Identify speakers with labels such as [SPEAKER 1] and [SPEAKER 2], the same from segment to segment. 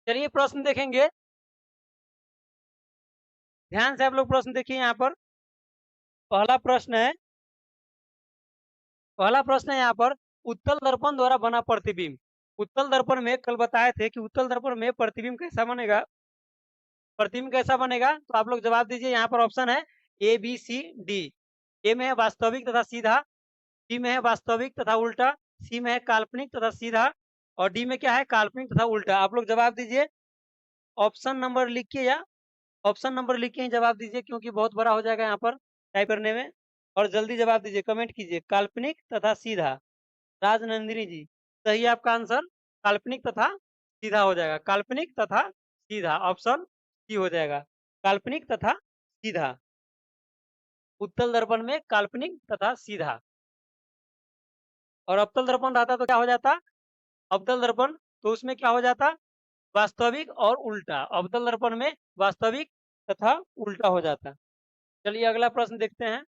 [SPEAKER 1] चलिए प्रश्न देखेंगे। ध्यान से आप लोग प्रश्न देखिए यहाँ पर। पहला प्रश्न है पहला प्रश्न है यहाँ पर, उत्तल दर्पण द्वारा बना प्रतिबिंब। उत्तल दर्पण में कल बताए थे कि उत्तल दर्पण में प्रतिबिंब कैसा बनेगा। प्रतिबिंब कैसा बनेगा तो आप लोग जवाब दीजिए। यहाँ पर ऑप्शन है ए बी सी डी। ए में है वास्तविक तथा सीधा, बी में है वास्तविक तथा उल्टा, सी में है काल्पनिक तथा सीधा, और डी में क्या है, काल्पनिक तथा उल्टा। आप लोग जवाब दीजिए। ऑप्शन नंबर लिख के या ऑप्शन नंबर लिख के ही जवाब दीजिए, क्योंकि बहुत बड़ा हो जाएगा यहाँ पर टाइप करने में। और जल्दी जवाब दीजिए, कमेंट कीजिए। काल्पनिक तथा सीधा। राजनंदिनी जी, सही है आपका आंसर। काल्पनिक तथा सीधा हो जाएगा। काल्पनिक तथा सीधा, ऑप्शन सी हो जाएगा। काल्पनिक तथा सीधा। उत्तल दर्पण में काल्पनिक तथा सीधा। और अवतल दर्पण रहता तो क्या हो जाता, अवतल दर्पण, तो उसमें क्या हो जाता, वास्तविक और उल्टा। अवतल दर्पण में वास्तविक तथा उल्टा हो जाता। चलिए अगला प्रश्न देखते हैं।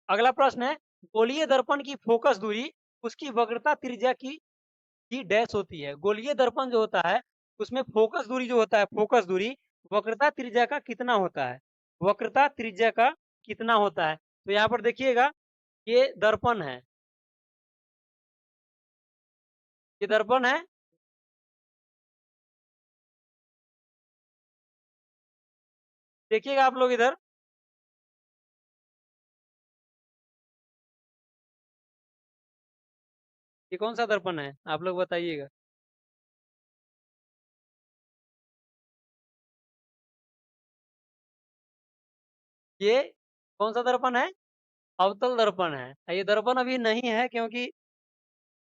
[SPEAKER 1] अगला प्रश्न है, गोलीय दर्पण की फोकस दूरी उसकी वक्रता त्रिज्या की डैश होती है। गोलीय दर्पण जो होता है उसमें फोकस दूरी जो होता है, फोकस दूरी वक्रता त्रिज्या का कितना होता है, वक्रता त्रिज्या का कितना होता है। तो यहाँ पर देखिएगा, ये दर्पण है, ये दर्पण है। देखिएगा आप लोग इधर, ये कौन सा दर्पण है आप लोग बताइएगा। ये कौन सा दर्पण है, अवतल दर्पण है। ये दर्पण अभी नहीं है, क्योंकि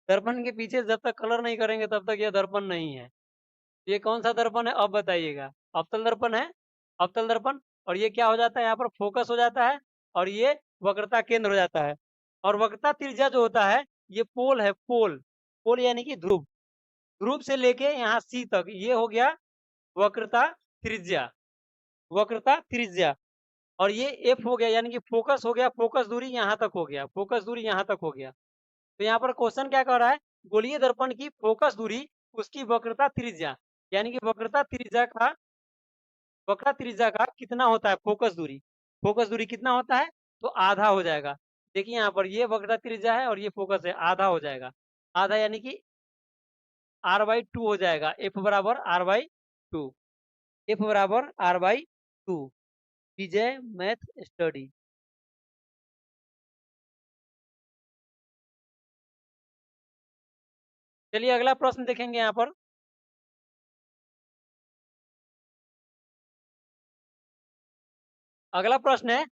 [SPEAKER 1] दर्पण के पीछे जब तक कलर नहीं करेंगे तब तक ये दर्पण नहीं है। ये कौन सा दर्पण है अब बताइएगा। अवतल दर्पण है, अवतल दर्पण। और ये क्या हो जाता है, यहाँ पर फोकस हो जाता है, और ये वक्रता केंद्र हो जाता है। और वक्रता त्रिज्या जो होता है, ये पोल है, पोल। पोल यानी कि ध्रुव। ध्रुव से लेके यहाँ सी तक, ये हो गया वक्रता त्रिज्या, वक्रता त्रिज्या। और ये एफ हो गया, यानी कि फोकस हो गया, फोकस दूरी यहाँ तक हो गया, फोकस दूरी यहाँ तक हो गया। तो यहाँ पर क्वेश्चन क्या कर रहा है, गोलीय दर्पण की फोकस दूरी उसकी वक्रता त्रिज्या, यानी कि वक्रता त्रिज्या का कितना होता है, फोकस दूरी। फोकस दूरी कितना होता है, तो आधा हो जाएगा। देखिए यहाँ पर ये वक्रता त्रिज्या है और ये फोकस है, आधा हो जाएगा। आधा यानी कि r/2 हो जाएगा। एफ बराबर r/2, एफ बराबर r/2। विजय मैथ स्टडी। चलिए अगला प्रश्न देखेंगे यहाँ पर। अगला प्रश्न है,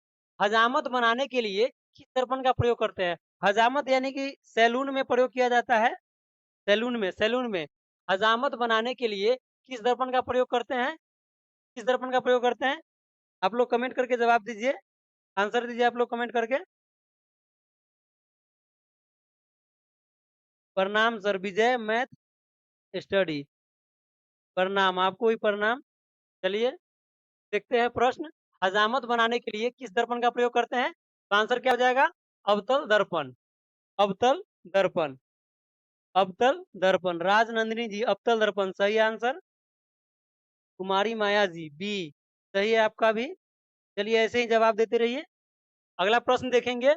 [SPEAKER 1] हजामत बनाने के लिए किस दर्पण का प्रयोग करते हैं। हजामत यानी कि सैलून में प्रयोग किया जाता है। सैलून में हजामत बनाने के लिए किस दर्पण का प्रयोग करते हैं, किस दर्पण का प्रयोग करते हैं। आप लोग कमेंट करके जवाब दीजिए, आंसर दीजिए आप लोग कमेंट करके। प्रणाम सर, विजय मैथ स्टडी। प्रणाम, आपको भी प्रणाम। चलिए देखते हैं प्रश्न। हजामत बनाने के लिए किस दर्पण का प्रयोग करते हैं, तो आंसर क्या हो जाएगा, अवतल दर्पण। अवतल दर्पण, अवतल दर्पण। राजनंदिनी जी, अवतल दर्पण सही आंसर। कुमारी माया जी, बी सही है आपका भी। चलिए ऐसे ही जवाब देते रहिए। अगला प्रश्न देखेंगे।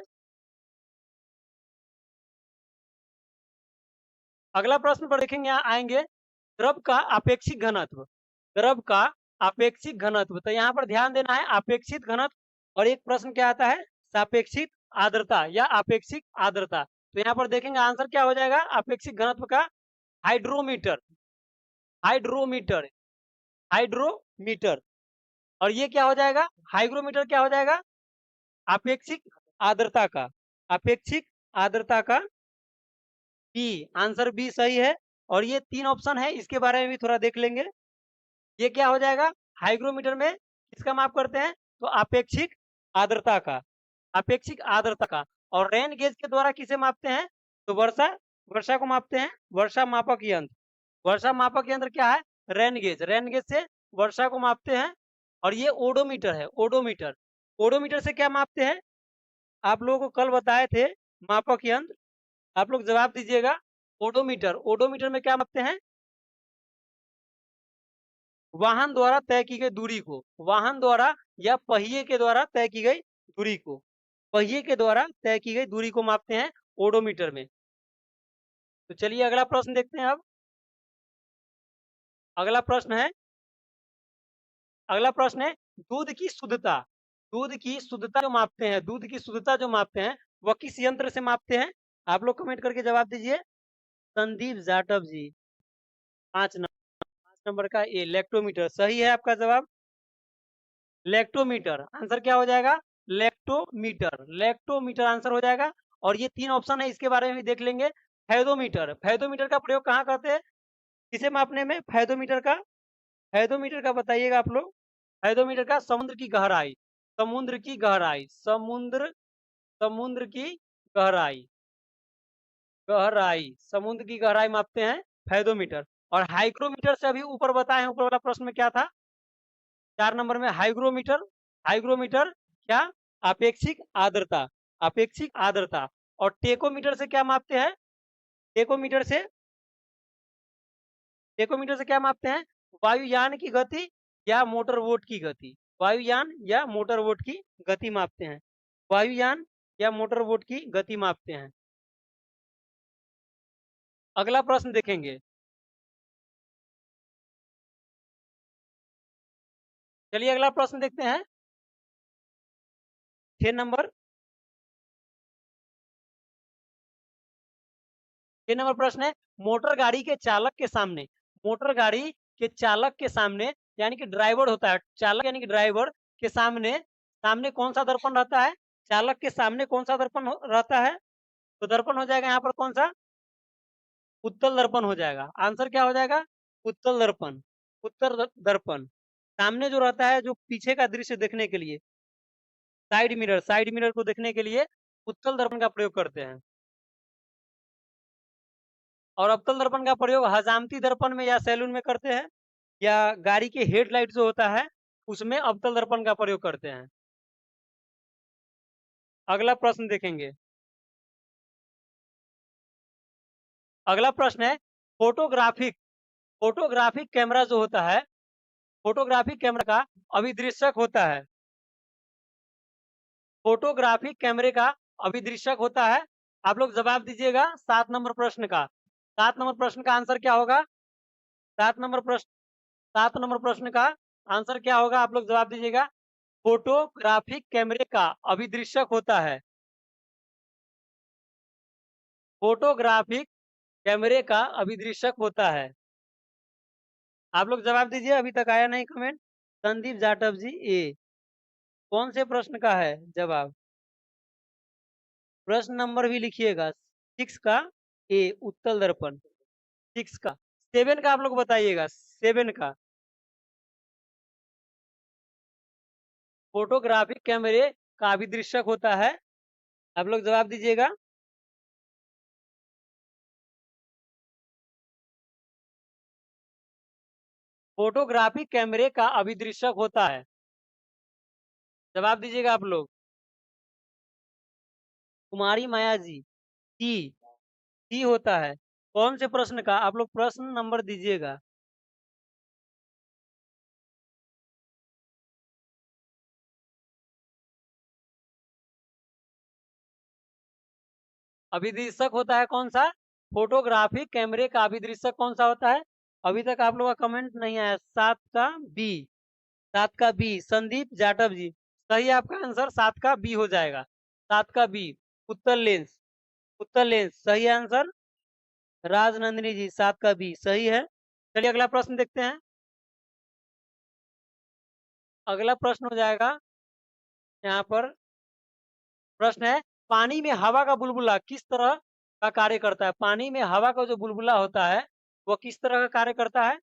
[SPEAKER 1] अगला प्रश्न पर देखेंगे, आएंगे द्रव का अपेक्षित घनत्व। द्रव का अपेक्षित घनत्व, तो यहाँ पर ध्यान देना है, अपेक्षित घनत्व। और एक प्रश्न क्या आता है, सापेक्षिक आर्द्रता या अपेक्षित आर्द्रता। तो यहाँ पर देखेंगे आंसर क्या हो जाएगा अपेक्षित घनत्व का, हाइड्रोमीटर। Hydrometer, hydrometer. और ये क्या हो जाएगा, हाइग्रोमीटर क्या हो जाएगा, अपेक्षिक आर्द्रता का, अपेक्षिक आर्द्रता का। बी, आंसर बी सही है। और ये 3 ऑप्शन है, इसके बारे में भी थोड़ा देख लेंगे। ये क्या हो जाएगा, हाइग्रोमीटर में किसका माप करते हैं, तो अपेक्षिक आर्द्रता का, अपेक्षिक आर्द्रता का। और रेन गेज के द्वारा किसे मापते हैं, तो वर्षा, वर्षा को मापते हैं, वर्षा मापक यंत्र। वर्षा मापक यंत्र क्या है, रेन गेज। रेन गेज से वर्षा को मापते हैं। और ये ओडोमीटर है, ओडोमीटर। ओडोमीटर से क्या मापते हैं, आप लोगों को कल बताए थे मापक यंत्र, आप लोग जवाब दीजिएगा। ओडोमीटर, ओडोमीटर में क्या मापते हैं? वाहन द्वारा तय की गई दूरी को, वाहन द्वारा या पहिए के द्वारा तय की गई दूरी को, पहिए के द्वारा तय की गई दूरी को मापते हैं ओडोमीटर में। तो चलिए अगला प्रश्न देखते हैं अब। अगला प्रश्न है, अगला प्रश्न है दूध की शुद्धता, दूध की शुद्धता जो मापते हैं, दूध की शुद्धता जो मापते हैं वह किस यंत्र से मापते हैं? आप लोग कमेंट करके जवाब दीजिए। संदीप जाटव जी, 5 नंबर, 5 नंबर का ए लैक्टोमीटर सही है आपका जवाब। लैक्टोमीटर आंसर क्या हो जाएगा? लैक्टोमीटर, लैक्टोमीटर आंसर हो जाएगा। और ये 3 ऑप्शन है, इसके बारे में भी देख लेंगे। फैदोमीटर, फैदोमीटर का प्रयोग कहाँ करते हैं? किसे मापने में फैदोमीटर का? फैदोमीटर का बताइएगा आप लोग। फैदोमीटर का समुद्र की गहराई, समुद्र की गहराई, समुद्र, समुद्र की गहराई, गहराई, समुद्र की गहराई मापते हैं फैदोमीटर। और हाइग्रोमीटर से अभी ऊपर बताए हैं, ऊपर वाला प्रश्न में क्या था? 4 नंबर में हाइग्रोमीटर, हाइग्रोमीटर क्या? अपेक्षिक आर्द्रता, अपेक्षिक आर्द्रता। और टेकोमीटर से क्या मापते हैं? टेकोमीटर से, टेकोमीटर से क्या मापते हैं? वायुयान की गति या मोटर वोट की गति, वायुयान या मोटर वोट की गति मापते हैं, वायुयान या मोटर वोट की गति मापते हैं। अगला प्रश्न देखेंगे। चलिए अगला प्रश्न देखते हैं। 6 नंबर, 6 नंबर प्रश्न है मोटर गाड़ी के चालक के सामने, मोटर गाड़ी के चालक के सामने यानी कि ड्राइवर होता है, चालक यानी कि ड्राइवर के सामने, सामने कौन सा दर्पण रहता है? चालक के सामने कौन सा दर्पण रहता है? तो दर्पण हो जाएगा यहाँ पर कौन सा? उत्तल दर्पण हो जाएगा। आंसर क्या हो जाएगा? उत्तल दर्पण, उत्तर दर्पण। सामने जो रहता है, जो पीछे का दृश्य देखने के लिए, साइड मिरर, साइड मिरर को देखने के लिए उत्तल दर्पण का प्रयोग करते हैं। और अवतल दर्पण का प्रयोग हजामती दर्पण में या सैलून में करते हैं, या गाड़ी के हेडलाइट जो होता है उसमें अवतल दर्पण का प्रयोग करते हैं। अगला प्रश्न देखेंगे। अगला प्रश्न है फोटोग्राफिक, फोटोग्राफिक कैमरा जो होता है, फोटोग्राफिक कैमरा का अभिदृश्यक होता है, फोटोग्राफिक कैमरे का अभिदृश्यक होता है। आप लोग जवाब दीजिएगा 7 नंबर प्रश्न का। 7 नंबर प्रश्न का आंसर क्या होगा? 7 नंबर प्रश्न, 7 नंबर प्रश्न का आंसर क्या होगा? आप लोग जवाब दीजिएगा। फोटोग्राफिक कैमरे का अभिदृश्यक होता है, फोटोग्राफिक कैमरे का अभिदृश्यक होता है। आप लोग जवाब दीजिए, अभी तक आया नहीं कमेंट। संदीप जाटव जी ए, कौन से प्रश्न का है जवाब? प्रश्न नंबर भी लिखिएगा। 6 का ए उत्तल दर्पण, 6 का। 7 का आप लोग बताइएगा, 7 का। फोटोग्राफिक कैमरे का अभिदृश्यक होता है। आप लोग जवाब दीजिएगा। फोटोग्राफिक कैमरे का अभिदृश्यक होता है, जवाब दीजिएगा आप लोग। कुमारी माया जी सी होता है। कौन से प्रश्न का? आप लोग प्रश्न नंबर दीजिएगा। अभिदृश्यक होता है कौन सा? फोटोग्राफिक कैमरे का अभिदृश्यक कौन सा होता है? अभी तक आप लोगों का कमेंट नहीं आया। 7 का बी, 7 का बी, संदीप जाटव जी सही है आपका आंसर। 7 का बी हो जाएगा, 7 का बी उत्तल लेंस, उत्तल लेंस सही आंसर। राजनंदिनी जी 7 का बी सही है। चलिए अगला प्रश्न देखते हैं। अगला प्रश्न हो जाएगा यहाँ पर। प्रश्न है पानी में हवा का बुलबुला किस तरह का कार्य करता है? पानी में हवा का जो बुलबुला होता है वो किस तरह का कार्य करता है?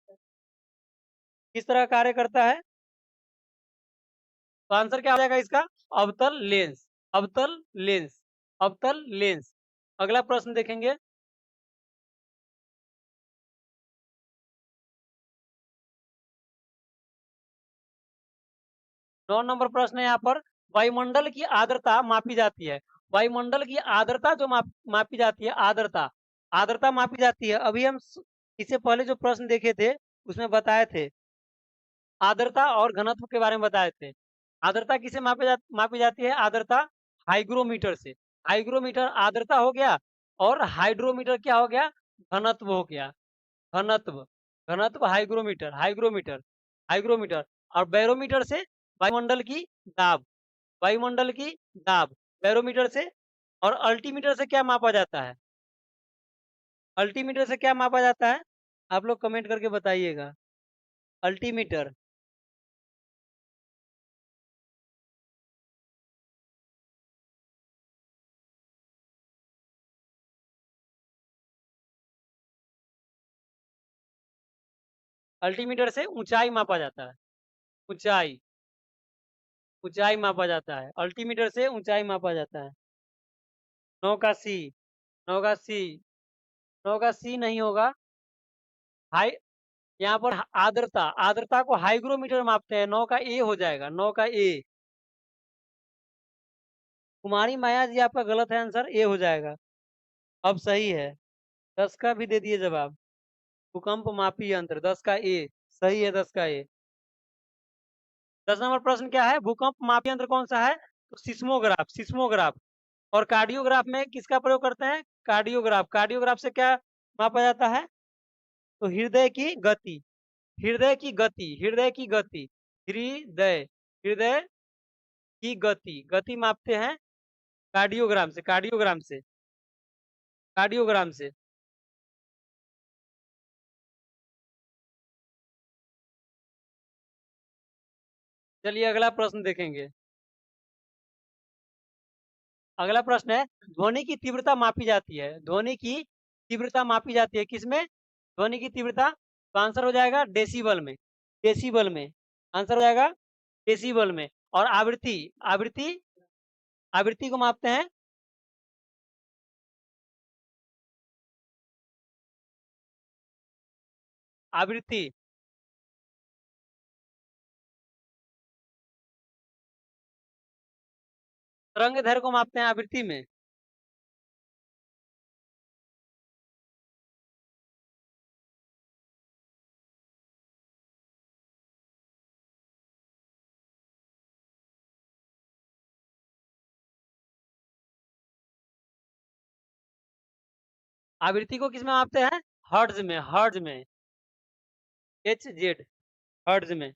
[SPEAKER 1] किस तरह का कार्य करता है? तो आंसर क्या हो जाएगा इसका? अवतल लेंस, अवतल लेंस, अवतल लेंस। अगला प्रश्न देखेंगे। 9 नंबर प्रश्न है यहाँ पर। वायुमंडल की आर्द्रता मापी जाती है। वायुमंडल की आर्द्रता जो मापी जाती है, आर्द्रता, आर्द्रता मापी जाती है। अभी हम इससे पहले जो प्रश्न देखे थे उसमें बताए थे, आर्द्रता और घनत्व के बारे में बताए थे। आर्द्रता किसे मापी जाती है? आर्द्रता हाइग्रोमीटर से। हाइग्रोमीटर आर्द्रता हो गया और हाइड्रोमीटर क्या हो गया? घनत्व हो गया। घनत्व, घनत्व हाइग्रोमीटर, हाइग्रोमीटर, हाइग्रोमीटर। और बैरोमीटर से वायुमंडल की दाब, वायुमंडल की दाब बैरोमीटर से। और अल्टीमीटर से क्या मापा जाता है? अल्टीमीटर से क्या मापा जाता है? आप लोग कमेंट करके बताइएगा। अल्टीमीटर, अल्टीमीटर से ऊंचाई मापा जाता है। ऊंचाई, ऊंचाई मापा जाता है। अल्टीमीटर से ऊंचाई मापा जाता है। नौ का सी, नौ का सी, नौ का सी नहीं होगा। हाई, यहाँ पर आर्द्रता, आर्द्रता को हाइग्रोमीटर मापते हैं। नौ का ए हो जाएगा, नौ का ए। कुमारी माया जी आपका गलत है, आंसर ए हो जाएगा। अब सही है। 10 का भी दे दिए जवाब। भूकंप मापी यंत्र 10 का ए सही है, 10 का ए। 10 नंबर प्रश्न क्या है? भूकंप मापी यंत्र कौन सा है? तो सिस्मोग्राफ, सिस्मोग्राफ। और कार्डियोग्राफ में किसका प्रयोग करते हैं? कार्डियोग्राफ, कार्डियोग्राफ से क्या मापा जाता है? तो हृदय की गति, हृदय की गति, हृदय की गति, हृदय, हृदय की गति, गति मापते हैं कार्डियोग्राम से, कार्डियोग्राम से, कार्डियोग्राम से। चलिए अगला प्रश्न देखेंगे। अगला प्रश्न है, ध्वनि की तीव्रता मापी जाती है। ध्वनि की तीव्रता मापी जाती है किसमें? ध्वनि की तीव्रता, तो आंसर हो जाएगा डेसिबल में, डेसिबल में। आंसर हो जाएगा डेसिबल में। और आवृत्ति, आवृत्ति, आवृत्ति को मापते हैं, आवृत्ति, तरंग दैर्घ्य को मापते हैं आवृत्ति में। आवृत्ति को किसमें मापते हैं? हर्ट्ज में, हर्ट्ज में, एच जेड, हर्ट्ज में।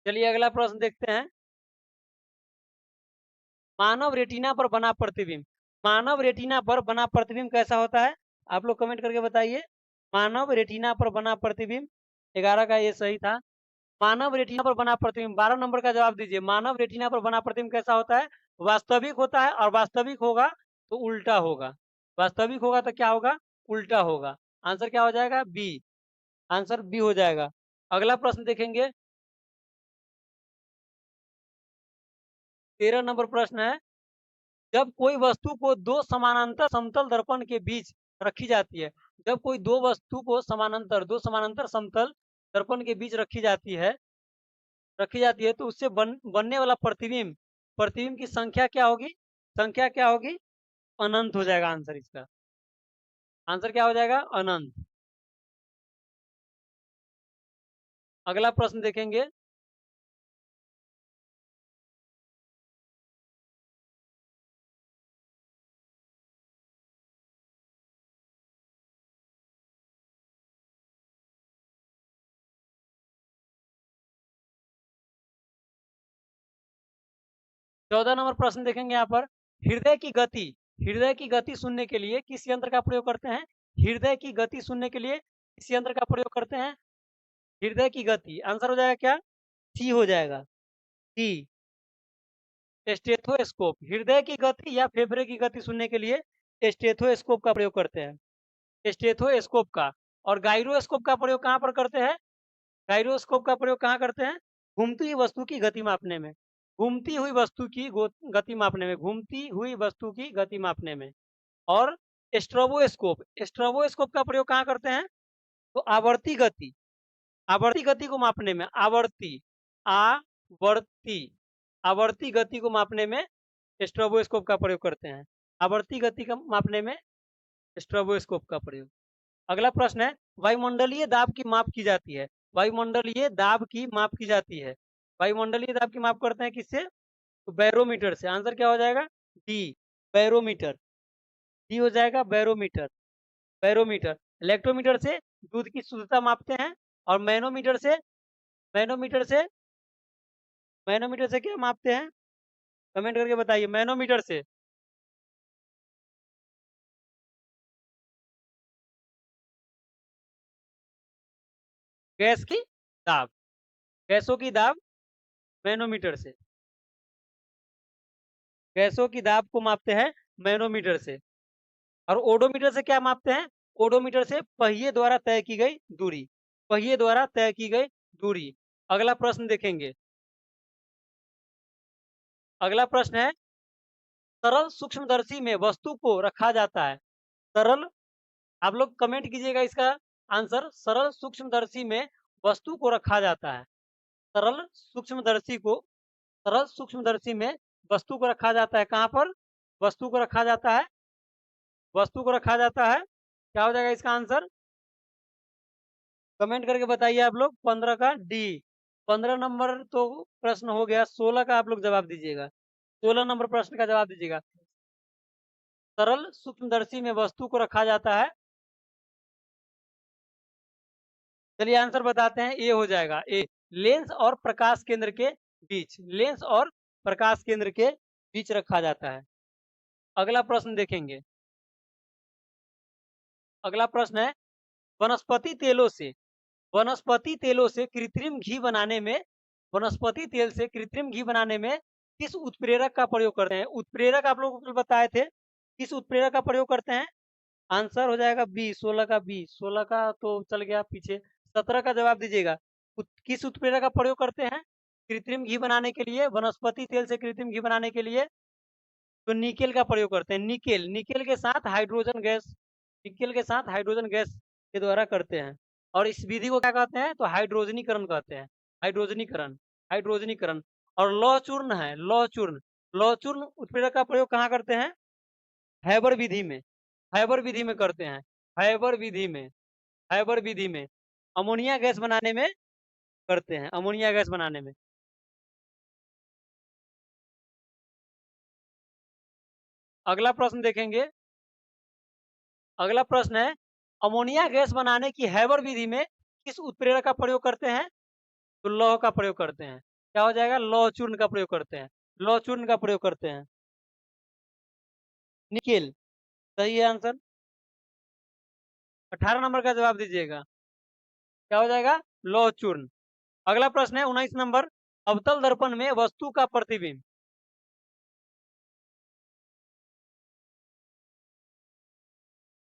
[SPEAKER 1] चलिए अगला प्रश्न देखते हैं। मानव रेटिना पर बना प्रतिबिंब, मानव रेटिना पर बना प्रतिबिंब कैसा होता है? आप लोग कमेंट करके बताइए। मानव रेटिना पर बना प्रतिबिंब, 11 का ये सही था। मानव रेटिना पर बना प्रतिबिंब, 12 नंबर का जवाब दीजिए। मानव रेटिना पर बना प्रतिबिंब कैसा होता है? वास्तविक होता है, और वास्तविक होगा तो उल्टा होगा। वास्तविक होगा तो क्या होगा? उल्टा होगा। आंसर क्या हो जाएगा? बी, आंसर बी हो जाएगा। अगला प्रश्न देखेंगे। 13 नंबर प्रश्न है, जब कोई वस्तु को दो समानांतर समतल दर्पण के बीच रखी जाती है, जब कोई दो वस्तु को समानांतर, दो समानांतर समतल दर्पण के बीच रखी जाती है, रखी जाती है, तो उससे बनने वाला प्रतिबिंब, प्रतिबिंब की संख्या क्या होगी? संख्या क्या होगी? अनंत हो जाएगा आंसर इसका। आंसर क्या हो जाएगा? अनंत। अगला प्रश्न देखेंगे। 14 नंबर प्रश्न देखेंगे यहाँ पर। हृदय की गति, हृदय की गति सुनने के लिए किस यंत्र का प्रयोग करते हैं? हृदय की गति सुनने के लिए किस यंत्र का प्रयोग करते हैं? हृदय की गति, आंसर हो जाएगा क्या? सी हो जाएगा, सी, स्टेथोस्कोप। हृदय की गति या फेफड़े की गति सुनने के लिए स्टेथोस्कोप का प्रयोग करते हैं, स्टेथोस्कोप का। और गायरोस्कोप का प्रयोग कहाँ पर करते हैं? गायरोस्कोप का प्रयोग कहाँ करते हैं? घूमती हुई वस्तु की गति मापने में, घूमती हुई वस्तु की गति मापने में, घूमती हुई वस्तु की गति मापने में। और स्ट्रोबोस्कोप, स्ट्रोबोस्कोप का प्रयोग कहाँ करते हैं? तो आवर्ती गति, आवर्ती गति को मापने में, आवर्ती, आवर्ती, आवर्ती गति को मापने में स्ट्रोबोस्कोप का प्रयोग करते हैं। आवर्ती गति का मापने में स्ट्रोबोस्कोप का प्रयोग। अगला प्रश्न है, वायुमंडलीय दाब की माप की जाती है। वायुमंडलीय दाब की माप की जाती है। वायुमंडलीय दाब की माप करते हैं किससे? तो बैरोमीटर से। आंसर क्या हो जाएगा? D, barometer. डी हो जाएगा बैरोमीटर। बैरोमीटर। इलेक्ट्रोमीटर से दूध की शुद्धता मापते हैं, और मैनोमीटर से, मैनोमीटर से, मैनोमीटर से क्या मापते हैं? कमेंट करके बताइए। मैनोमीटर से गैस की दाब, गैसों की दाब मैनोमीटर से, गैसों की दाब को मापते हैं मैनोमीटर से। और ओडोमीटर से क्या मापते हैं? ओडोमीटर से पहिए द्वारा तय की गई दूरी, पहिए द्वारा तय की गई दूरी। अगला प्रश्न देखेंगे। अगला प्रश्न है, सरल सूक्ष्मदर्शी में वस्तु को रखा जाता है। सरल, आप लोग कमेंट कीजिएगा इसका आंसर। सरल सूक्ष्मदर्शी में वस्तु को रखा जाता है। सरल सूक्ष्मदर्शी को, सरल सूक्ष्मदर्शी में वस्तु को रखा जाता है। कहाँ पर वस्तु को रखा जाता है? वस्तु को रखा जाता है। क्या हो जाएगा इसका आंसर? कमेंट करके बताइए आप लोग। 15 का डी। 15 नंबर तो प्रश्न हो गया, 16 का आप लोग जवाब दीजिएगा। 16 नंबर प्रश्न का जवाब दीजिएगा। सरल सूक्ष्मदर्शी में वस्तु को रखा जाता है। चलिए आंसर बताते हैं। ए हो जाएगा, ए। लेंस और प्रकाश केंद्र के बीच, लेंस और प्रकाश केंद्र के बीच रखा जाता है। अगला प्रश्न देखेंगे। अगला प्रश्न है, वनस्पति तेलों से, वनस्पति तेलों से कृत्रिम घी बनाने में, वनस्पति तेल से कृत्रिम घी बनाने में किस उत्प्रेरक का प्रयोग करते हैं? उत्प्रेरक आप लोगों को बताए थे, किस उत्प्रेरक का प्रयोग करते हैं? आंसर हो जाएगा बी, 16 का बी। 16 का तो चल गया पीछे। 17 का जवाब दीजिएगा। किस उत्प्रेरक का प्रयोग करते हैं कृत्रिम घी बनाने के लिए? वनस्पति तेल से कृत्रिम घी बनाने के लिए तो निकेल का प्रयोग करते हैं। निकेल, निकेल के साथ हाइड्रोजन गैस, निकेल के साथ हाइड्रोजन गैस के द्वारा करते हैं। और इस विधि को क्या कहते हैं? तो हाइड्रोजनीकरण कहते हैं। हाइड्रोजनीकरण, हाइड्रोजनीकरण। और लौह चूर्ण है, लौह चूर्ण। लौह चूर्ण उत्प्रेरक का प्रयोग कहाँ करते हैं? हैबर विधि में, हैबर विधि में करते हैं। हैबर विधि में, हैबर विधि में अमोनिया गैस बनाने में करते हैं, अमोनिया गैस बनाने में। अगला प्रश्न देखेंगे। अगला प्रश्न है, अमोनिया गैस बनाने की हैबर विधि में किस उत्प्रेरक का प्रयोग करते हैं? तो लौह का प्रयोग करते हैं। क्या हो जाएगा? लौह चूर्ण का प्रयोग करते हैं, लौह चूर्ण का प्रयोग करते हैं। निकेल सही है आंसर। 18 नंबर का जवाब दीजिएगा। क्या हो जाएगा? लौह चूर्ण। अगला प्रश्न है 19 नंबर, अवतल दर्पण में वस्तु का प्रतिबिंब।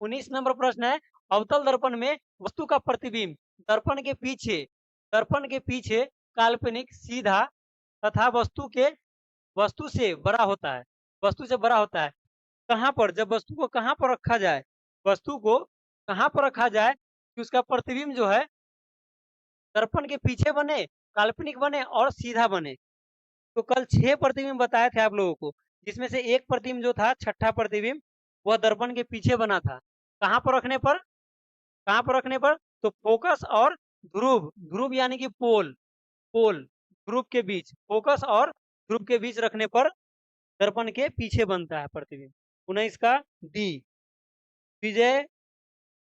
[SPEAKER 1] 19 नंबर प्रश्न है, अवतल दर्पण में वस्तु का प्रतिबिंब दर्पण के पीछे, दर्पण के पीछे काल्पनिक, सीधा तथा वस्तु से बड़ा होता है, वस्तु से बड़ा होता है। कहाँ पर? जब वस्तु को कहाँ पर रखा जाए, वस्तु को कहाँ पर रखा जाए कि उसका प्रतिबिंब जो है दर्पण के पीछे बने, काल्पनिक बने और सीधा बने। तो कल 6 प्रतिबिंब बताए थे आप लोगों को, जिसमें से एक प्रतिबिंब जो था, छठा प्रतिबिंब, वह दर्पण के पीछे बना था। कहाँ पर रखने पर? कहाँ पर रखने पर? तो फोकस और ध्रुव, ध्रुव यानी कि पोल, पोल, ध्रुव के बीच, फोकस और ध्रुव के बीच रखने पर दर्पण के पीछे बनता है प्रतिबिंब। 19 का डी, विजय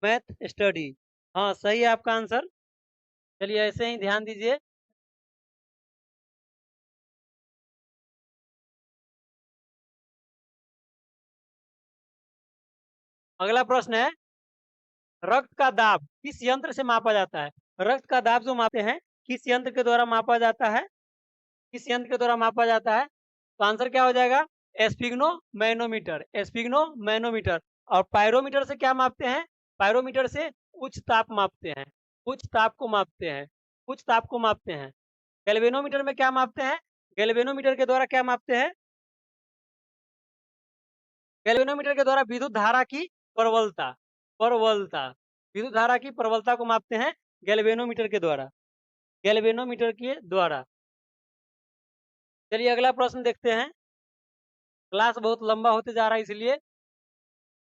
[SPEAKER 1] मैथ स्टडी। हाँ सही है आपका आंसर। चलिए ऐसे ही ध्यान दीजिए। अगला प्रश्न है, रक्त का दाब किस यंत्र से मापा जाता है? रक्त का दाब जो मापते हैं किस यंत्र के द्वारा मापा जाता है? किस यंत्र के द्वारा मापा जाता है? तो आंसर क्या हो जाएगा? एस्पिग्नो मैनोमीटर, एस्पिग्नो मैनोमीटर। और पायरोमीटर से क्या मापते हैं? पायरोमीटर से उच्च ताप मापते हैं, उच्च ताप को मापते हैं, उच्च ताप को मापते हैं। गैल्वेनोमीटर में क्या मापते हैं? गैल्वेनोमीटर के द्वारा क्या मापते हैं? गैल्वेनोमीटर के द्वारा विद्युत धारा की प्रबलता, प्रबलता, विद्युत धारा की प्रबलता को मापते हैं गैल्वेनोमीटर के द्वारा, गैल्वेनोमीटर के द्वारा। चलिए अगला प्रश्न देखते हैं। क्लास बहुत लंबा होते जा रहा है, इसलिए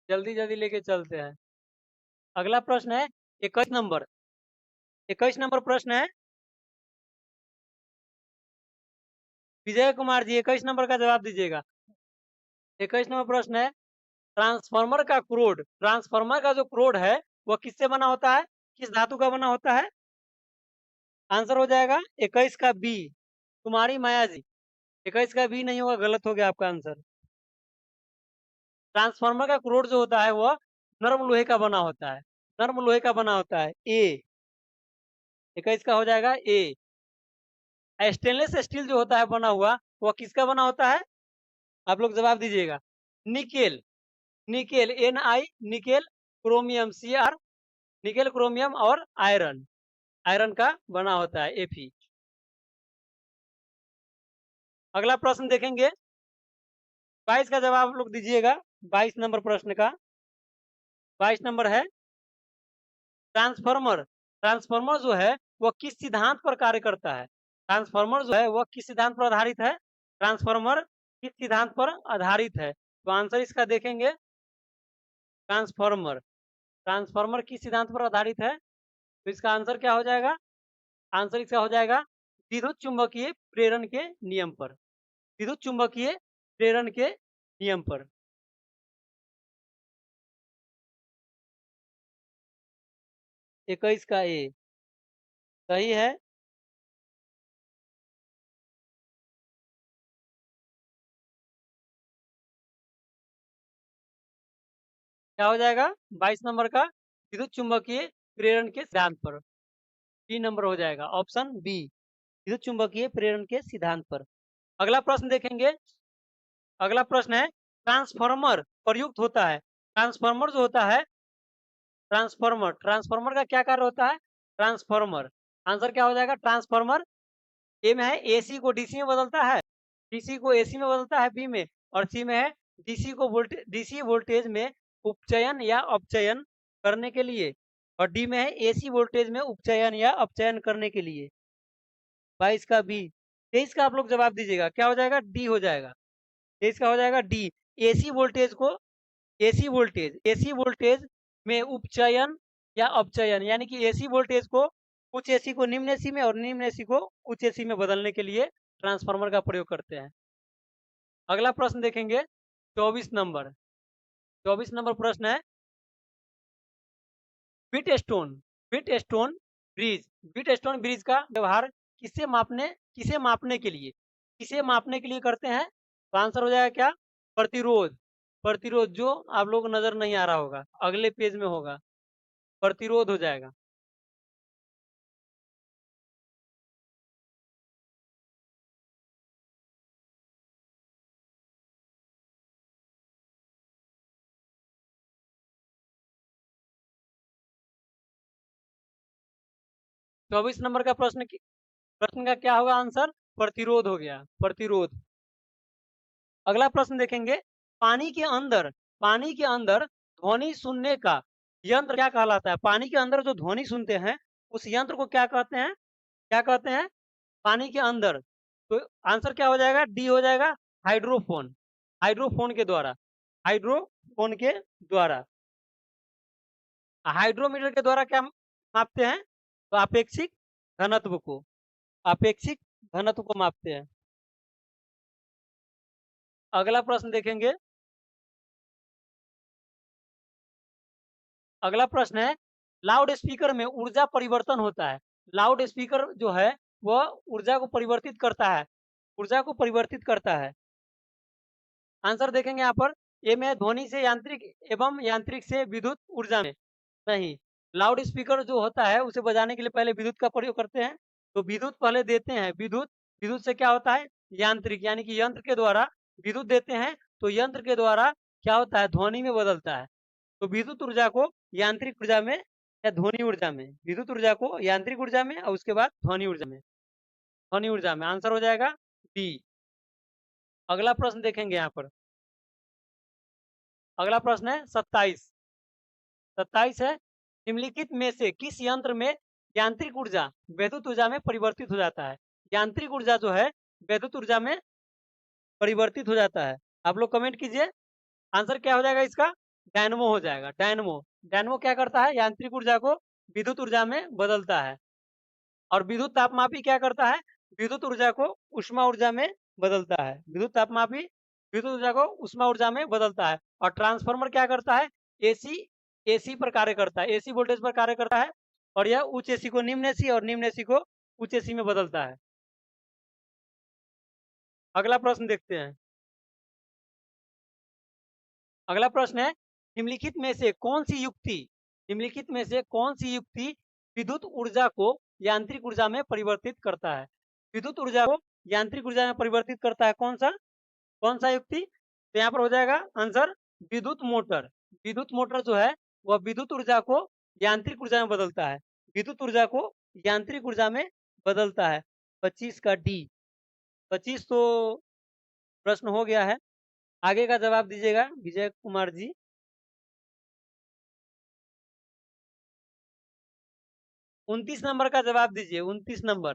[SPEAKER 1] जल्दी जल्दी लेके चलते हैं। अगला प्रश्न है 21 नंबर। 21 नंबर प्रश्न है, विजय कुमार जी 21 नंबर का जवाब दीजिएगा। 21 नंबर प्रश्न है, ट्रांसफार्मर का जो क्रोड है वह किससे बना होता है, किस धातु का बना होता है? आंसर हो जाएगा 21 का बी, कुमारी माया जी। 21 का बी नहीं होगा, गलत हो गया आपका आंसर। ट्रांसफार्मर का क्रोड जो होता है वह नर्म लोहे का बना होता है, नर्म लोहे का बना होता है। ए 21 का हो जाएगा ए। स्टेनलेस स्टील जो होता है बना हुआ, वह किसका बना होता है? आप लोग जवाब दीजिएगा। Nickel, nickel N I, nickel, chromium C R, nickel chromium और आयरन, आयरन का बना होता है एफी। अगला प्रश्न देखेंगे, 22 का जवाब आप लोग दीजिएगा। 22 नंबर प्रश्न का 22 नंबर है, ट्रांसफार्मर, ट्रांसफार्मर जो है वह किस सिद्धांत पर कार्य करता है? ट्रांसफार्मर जो है वह किस सिद्धांत पर आधारित है? ट्रांसफार्मर किस सिद्धांत पर आधारित है? तो आंसर इसका देखेंगे, ट्रांसफार्मर, ट्रांसफार्मर किस सिद्धांत पर आधारित है? तो इसका आंसर क्या हो जाएगा? आंसर इसका हो जाएगा विद्युत चुंबकीय प्रेरण के नियम पर, विद्युत चुंबकीय प्रेरण के नियम पर। 21 का ए सही है। क्या हो जाएगा 22 नंबर का? विद्युत चुंबकीय प्रेरण के सिद्धांत पर। बी नंबर हो जाएगा, ऑप्शन बी, विद्युत चुंबकीय प्रेरण के सिद्धांत पर। अगला प्रश्न देखेंगे। अगला प्रश्न है, ट्रांसफार्मर प्रयुक्त होता है, ट्रांसफार्मर जो होता है, ट्रांसफार्मर, ट्रांसफार्मर का क्या कार्य होता है? ट्रांसफार्मर, आंसर क्या हो जाएगा? ट्रांसफार्मर ए में है एसी को डीसी में बदलता है, डीसी को एसी में बदलता है बी में, और सी में है डीसी वोल्टेज में उपचयन या अपचयन करने के लिए, और डी में है एसी वोल्टेज में उपचयन या अपचयन करने के लिए। 22 का बी। 23 का आप लोग जवाब दीजिएगा। क्या हो जाएगा? डी हो जाएगा। 23 का हो जाएगा डी, एसी वोल्टेज को, एसी वोल्टेज में उपचयन या अपचयन, यानी कि एसी वोल्टेज को, उच्च एसी को निम्न एसी में और निम्न एसी को उच्च एसी में बदलने के लिए ट्रांसफार्मर का प्रयोग करते हैं। अगला प्रश्न देखेंगे 24 नंबर। 24 नंबर प्रश्न है, Wheatstone, Wheatstone bridge, Wheatstone bridge का व्यवहार किसे मापने के लिए, किसे मापने के लिए करते हैं? तो आंसर हो जाएगा क्या? प्रतिरोध, प्रतिरोध जो आप लोग को नजर नहीं आ रहा होगा, अगले पेज में होगा, प्रतिरोध हो जाएगा। 24 नंबर का प्रश्न का क्या होगा आंसर? प्रतिरोध हो गया, प्रतिरोध। अगला प्रश्न देखेंगे, पानी के अंदर, पानी के अंदर ध्वनि सुनने का यंत्र क्या कहलाता है? पानी के अंदर जो ध्वनि सुनते हैं उस यंत्र को क्या कहते हैं? क्या कहते हैं पानी के अंदर? तो आंसर क्या हो जाएगा? डी हो जाएगा, हाइड्रोफोन, हाइड्रोफोन के द्वारा, हाइड्रोफोन के द्वारा। हाइड्रोमीटर के द्वारा क्या मापते हैं? तो अपेक्षिक घनत्व को, अपेक्षिक घनत्व को मापते हैं। अगला प्रश्न देखेंगे। अगला प्रश्न है, लाउड स्पीकर में ऊर्जा परिवर्तन होता है, लाउड स्पीकर जो है वह ऊर्जा को परिवर्तित करता है, ऊर्जा को परिवर्तित करता है। आंसर देखेंगे यहाँ पर, ए में ध्वनि से यांत्रिक एवं यांत्रिक से विद्युत ऊर्जा में। नहीं, लाउड स्पीकर जो होता है उसे बजाने के लिए पहले विद्युत का प्रयोग करते हैं, तो विद्युत पहले देते हैं, विद्युत, विद्युत से क्या होता है? यांत्रिक, यानी कि यंत्र के द्वारा विद्युत देते हैं, तो यंत्र के द्वारा क्या होता है? ध्वनि में बदलता है। तो विद्युत ऊर्जा को यांत्रिक ऊर्जा में या ध्वनि ऊर्जा में, विद्युत ऊर्जा को यांत्रिक ऊर्जा में और उसके बाद ध्वनि ऊर्जा में, ध्वनि ऊर्जा में। आंसर हो जाएगा बी। अगला प्रश्न देखेंगे यहाँ पर। अगला प्रश्न है 27। 27 है, निम्नलिखित में से किस यंत्र में यांत्रिक ऊर्जा विद्युत ऊर्जा में परिवर्तित हो जाता है? यांत्रिक ऊर्जा जो है विद्युत ऊर्जा में परिवर्तित हो जाता है। आप लोग कमेंट कीजिए, आंसर क्या हो जाएगा इसका? डायनमो हो जाएगा। डायनमो डायनमो क्या करता है? यांत्रिक ऊर्जा को विद्युत ऊर्जा में बदलता है। और विद्युत तापमापी क्या करता है? विद्युत ऊर्जा को ऊष्मा ऊर्जा में बदलता है। विद्युत तापमापी विद्युत ऊर्जा को ऊष्मा ऊर्जा में बदलता है। और ट्रांसफार्मर क्या करता है? एसी एसी पर कार्य करता है, एसी वोल्टेज पर कार्य करता है। और यह उच्च एसी को निम्न एसी और निम्न एसी को उच्च एसी में बदलता है। अगला प्रश्न देखते हैं। अगला प्रश्न है, निम्नलिखित में से कौन सी युक्ति निम्नलिखित में से कौन सी युक्ति विद्युत ऊर्जा को यांत्रिक ऊर्जा में परिवर्तित करता है? विद्युत ऊर्जा को यांत्रिक ऊर्जा में परिवर्तित करता है, कौन सा युक्ति? तो यहाँ पर हो जाएगा आंसर विद्युत मोटर। विद्युत मोटर जो है वह विद्युत ऊर्जा को यांत्रिक ऊर्जा में बदलता है। विद्युत ऊर्जा को यांत्रिक ऊर्जा में बदलता है। 25 का डी। 25 तो प्रश्न हो गया है। आगे का जवाब दीजिएगा विजय कुमार जी। 29 नंबर का जवाब दीजिए। 29 नंबर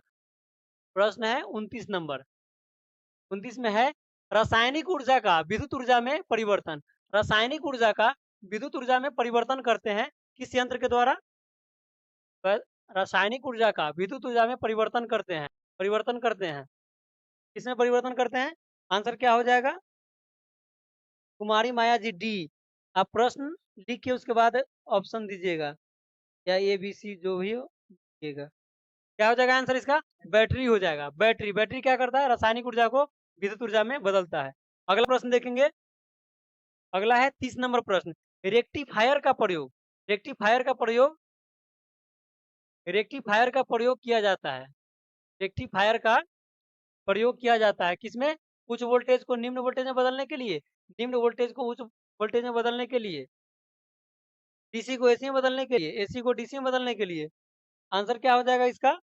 [SPEAKER 1] प्रश्न है। 29 नंबर 29 में है, रासायनिक ऊर्जा का विद्युत ऊर्जा में परिवर्तन। रासायनिक ऊर्जा का विद्युत ऊर्जा में परिवर्तन करते हैं किस यंत्र के द्वारा? रासायनिक ऊर्जा का विद्युत ऊर्जा में परिवर्तन करते हैं किसमें परिवर्तन करते हैं? आंसर क्या हो जाएगा? कुमारी माया जी डी। आप प्रश्न लिख के उसके बाद ऑप्शन दीजिएगा, या ए बी सी जो भी हो दीजिएगा। क्या हो जाएगा आंसर इसका? बैटरी हो जाएगा। बैटरी बैटरी क्या करता है? रासायनिक ऊर्जा को विद्युत ऊर्जा में बदलता है। अगला प्रश्न देखेंगे। अगला है 30 नंबर प्रश्न। रेक्टिफायर का प्रयोग रेक्टिफायर का प्रयोग रेक्टिफायर का प्रयोग किया जाता है। रेक्टिफायर का प्रयोग किया जाता है किसमें? उच्च वोल्टेज को निम्न वोल्टेज में बदलने के लिए, निम्न वोल्टेज को उच्च वोल्टेज में बदलने के लिए, डीसी को एसी में बदलने के लिए, एसी को डीसी में बदलने के लिए। आंसर क्या हो जाएगा इसका?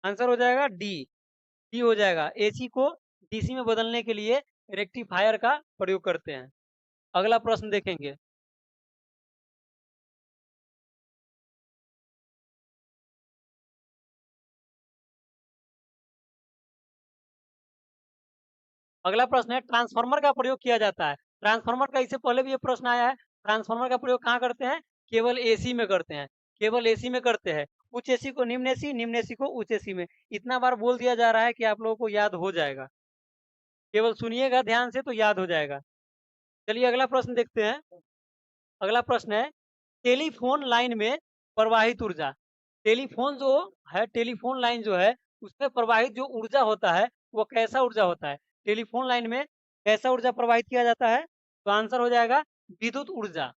[SPEAKER 1] आंसर हो जाएगा डी। डी हो जाएगा। एसी को डीसी में बदलने के लिए रेक्टिफायर का प्रयोग करते हैं। अगला प्रश्न देखेंगे। अगला प्रश्न है, ट्रांसफार्मर का प्रयोग किया जाता है। ट्रांसफार्मर का इससे पहले भी ये प्रश्न आया है। ट्रांसफार्मर का प्रयोग कहाँ करते हैं? केवल एसी में करते हैं। केवल एसी में करते हैं। उच्च एसी को निम्न एसी, निम्न एसी को उच्च एसी में। इतना बार बोल दिया जा रहा है कि आप लोगों को याद हो जाएगा। केवल सुनिएगा ध्यान से तो याद हो जाएगा। चलिए अगला प्रश्न देखते हैं। अगला प्रश्न है, टेलीफोन लाइन में प्रवाहित ऊर्जा। टेलीफोन जो है, टेलीफोन लाइन जो है उसमें प्रवाहित जो ऊर्जा होता है वो कैसा ऊर्जा होता है? टेलीफोन लाइन में कैसा ऊर्जा प्रवाहित किया जाता है? तो आंसर हो जाएगा विद्युत ऊर्जा।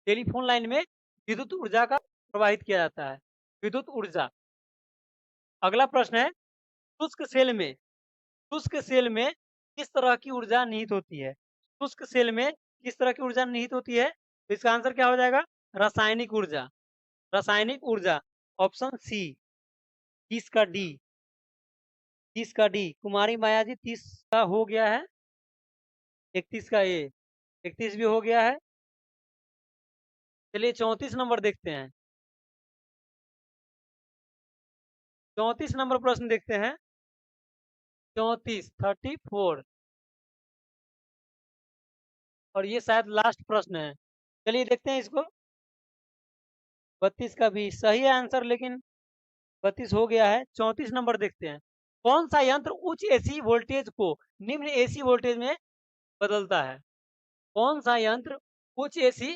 [SPEAKER 1] टेलीफोन लाइन में विद्युत ऊर्जा का प्रवाहित किया जाता है, विद्युत ऊर्जा। अगला प्रश्न है, शुष्क सेल में किस तरह की ऊर्जा निहित होती है? शुष्क सेल में किस तरह की ऊर्जा निहित होती है? तो इसका आंसर क्या हो जाएगा? रासायनिक ऊर्जा। रासायनिक ऊर्जा। Option C. 30 का डी। 30 का डी। कुमारी माया जी 30 का हो गया है। 31 का ए। 31 भी हो गया है। चलिए 34 नंबर देखते हैं। 34 नंबर प्रश्न देखते हैं। 34 34। और ये शायद लास्ट प्रश्न है। चलिए देखते हैं इसको। 32 का भी सही है आंसर, लेकिन 32 हो गया है। 34 नंबर देखते हैं। कौन सा यंत्र उच्च एसी वोल्टेज को निम्न एसी वोल्टेज में बदलता है? कौन सा यंत्र उच्च एसी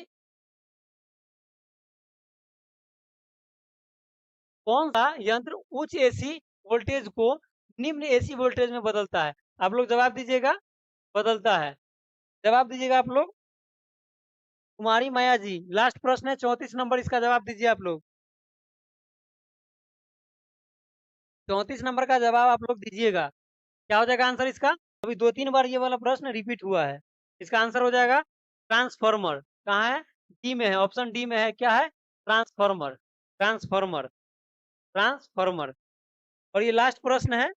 [SPEAKER 1] कौन सा यंत्र उच्च एसी वोल्टेज को निम्न एसी वोल्टेज में बदलता है? आप लोग जवाब दीजिएगा। बदलता है। जवाब दीजिएगा आप लोग। कुमारी माया जी लास्ट प्रश्न है 34 नंबर, इसका जवाब दीजिए आप लोग। 34 नंबर का जवाब आप लोग दीजिएगा। क्या हो जाएगा आंसर इसका? अभी 2-3 बार ये वाला प्रश्न रिपीट हुआ है। इसका आंसर हो जाएगा ट्रांसफार्मर। कहाँ है? डी में है। ऑप्शन डी में है। क्या है? ट्रांसफार्मर। ट्रांसफार्मर। ट्रांसफार्मर। और ये लास्ट प्रश्न है।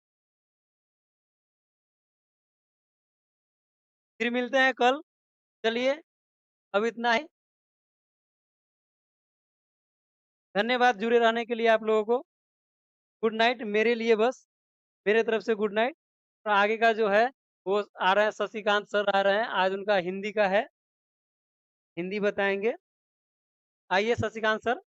[SPEAKER 1] फिर मिलते हैं कल। चलिए अब इतना ही। धन्यवाद जुड़े रहने के लिए आप लोगों को। गुड नाइट मेरे लिए, बस मेरे तरफ से गुड नाइट। और आगे का जो है वो आ रहे हैं, शशिकांत सर आ रहे हैं, आज उनका हिंदी का है, हिंदी बताएँगे। आइए शशिकांत सर।